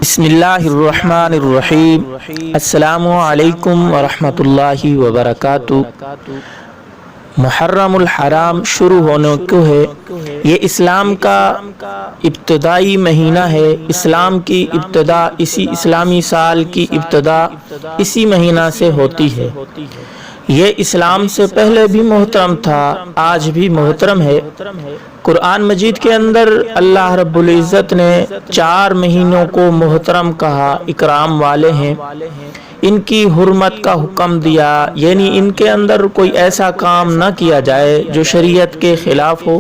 بسم اللہ الرحمن الرحیم۔ السلام علیکم ورحمۃ اللہ وبرکاتہ۔ محرم الحرام شروع ہونے کو ہے۔ یہ اسلام کا ابتدائی مہینہ ہے۔ اسلام کی ابتدا اسی اسلامی سال کی ابتدا اسی مہینہ سے ہوتی ہے۔ یہ اسلام سے پہلے بھی محترم تھا، آج بھی محترم ہے۔ قرآن مجید کے اندر اللہ رب العزت نے 4 مہینوں کو محترم کہا، اکرام والے ہیں، ان کی حرمت کا حکم دیا، یعنی ان کے اندر کوئی ایسا کام نہ کیا جائے جو شریعت کے خلاف ہو،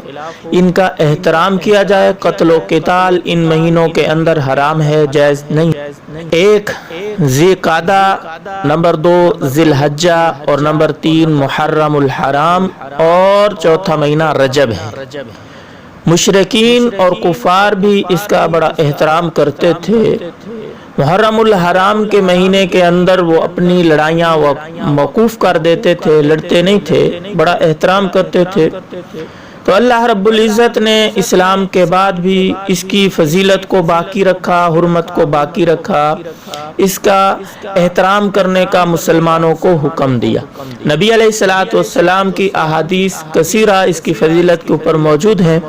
ان کا احترام کیا جائے۔ قتل و قتال ان مہینوں کے اندر حرام ہے، جائز نہیں۔ 1 ذی قعدہ، نمبر 2 ذی الحجہ، اور نمبر 3 محرم الحرام، اور چوتھا مہینہ رجب ہے۔ مشرکین اور کفار بھی اس کا بڑا احترام کرتے تھے۔ محرم الحرام کے مہینے کے اندر وہ اپنی لڑائیاں موقوف کر دیتے تھے، لڑتے نہیں تھے، بڑا احترام کرتے تھے۔ تو اللہ رب العزت نے اسلام کے بعد بھی اس کی فضیلت کو باقی رکھا، حرمت کو باقی رکھا، اس کا احترام کرنے کا مسلمانوں کو حکم دیا۔ نبی علیہ الصلوۃ والسلام کی احادیث کثیرہ اس کی فضیلت کے اوپر موجود ہیں۔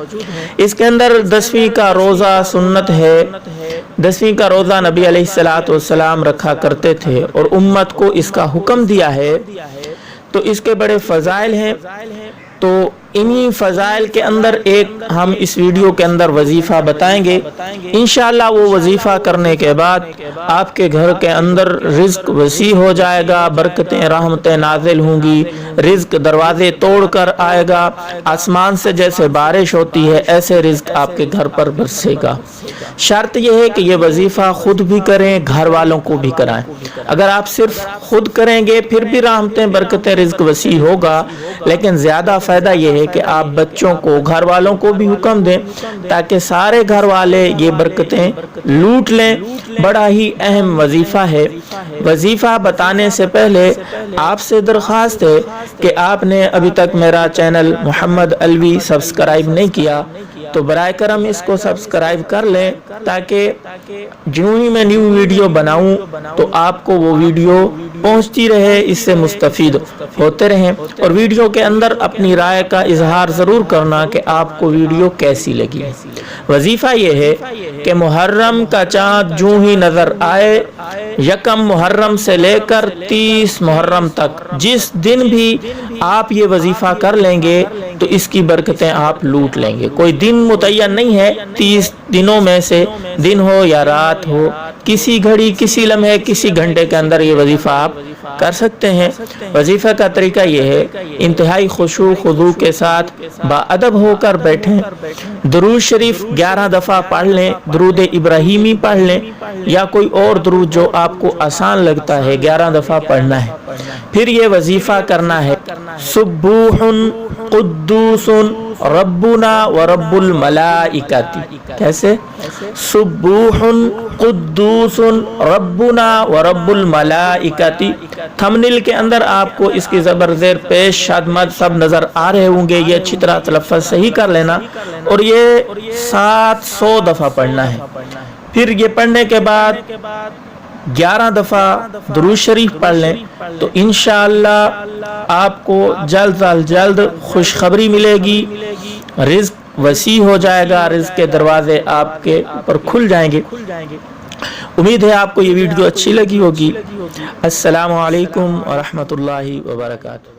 اس کے اندر 10ویں کا روزہ سنت ہے۔ 10ویں کا روزہ نبی علیہ الصلوۃ والسلام رکھا کرتے تھے اور امت کو اس کا حکم دیا ہے، تو اس کے بڑے فضائل ہیں۔ تو انہی فضائل کے اندر ایک ہم اس ویڈیو کے اندر وظیفہ بتائیں گے۔ انشاءاللہ وہ وظیفہ کرنے کے بعد آپ کے گھر کے اندر رزق وسیع ہو جائے گا، برکتیں رحمتیں نازل ہوں گی، رزق دروازے توڑ کر آئے گا، آسمان سے جیسے بارش ہوتی ہے ایسے رزق آپ کے گھر پر برسے گا۔ شرط یہ ہے کہ یہ وظیفہ خود بھی کریں، گھر والوں کو بھی کرائیں۔ اگر آپ صرف خود کریں گے پھر بھی رحمتیں برکتیں رزق وسیع ہوگا، لیکن زیادہ فائدہ یہ ہے کہ آپ بچوں کو، گھر والوں کو بھی حکم دیں تاکہ سارے گھر والے یہ برکتیں لوٹ لیں۔ بڑا ہی اہم وظیفہ ہے۔ وظیفہ بتانے سے پہلے آپ سے درخواست ہے کہ آپ نے ابھی تک میرا چینل محمد علوی سبسکرائب نہیں کیا تو برائے کرم اس کو سبسکرائب کر لیں، تاکہ جو ہی میں نیو ویڈیو بناؤں تو آپ کو وہ ویڈیو پہنچتی رہے، اس سے مستفید ہوتے رہیں۔ اور ویڈیو کے اندر اپنی رائے کا اظہار ضرور کرنا کہ آپ کو ویڈیو کیسی لگی۔ وظیفہ یہ ہے کہ محرم کا چاند جو ہی نظر آئے، 1 محرم سے لے کر 30 محرم تک جس دن بھی آپ یہ وظیفہ کر لیں گے تو اس کی برکتیں آپ لوٹ لیں گے۔ کوئی دن متعین نہیں ہے، 30 دنوں میں سے دن ہو یا رات ہو، کسی گھڑی، کسی لمحے، کسی گھنٹے کے اندر یہ وظیفہ آپ کر سکتے ہیں۔ وظیفہ کا طریقہ یہ ہے، انتہائی خشوع خضوع کے ساتھ باادب ہو کر بیٹھیں، درود شریف 11 دفعہ پڑھ لیں، درود ابراہیمی پڑھ لیں، یا کوئی اور درود جو آپ کو آسان لگتا ہے 11 دفعہ پڑھنا ہے۔ پھر یہ وظیفہ کرنا ہے، سبوح قدوس ربنا ورب الملائکۃ۔ کیسے؟ سبوح قدوس ربنا ورب الملائکۃ۔ تھمبنیل کے اندر آپ کو اس کی زبر زیر پیش شاد مد سب نظر آ رہے ہوں گے، یہ اچھی طرح تلفظ صحیح کر لینا، اور یہ 700 دفعہ پڑھنا ہے۔ پھر یہ پڑھنے کے بعد 11 دفعہ درود شریف پڑھ لیں تو انشاءاللہ آپ کو جلد از جلد خوشخبری ملے گی، رزق وسیع ہو جائے گا، رزق کے دروازے آپ کے اوپر کھل جائیں گے۔ امید ہے آپ کو یہ ویڈیو اچھی لگی ہوگی۔ السلام علیکم ورحمۃ اللہ وبرکاتہ۔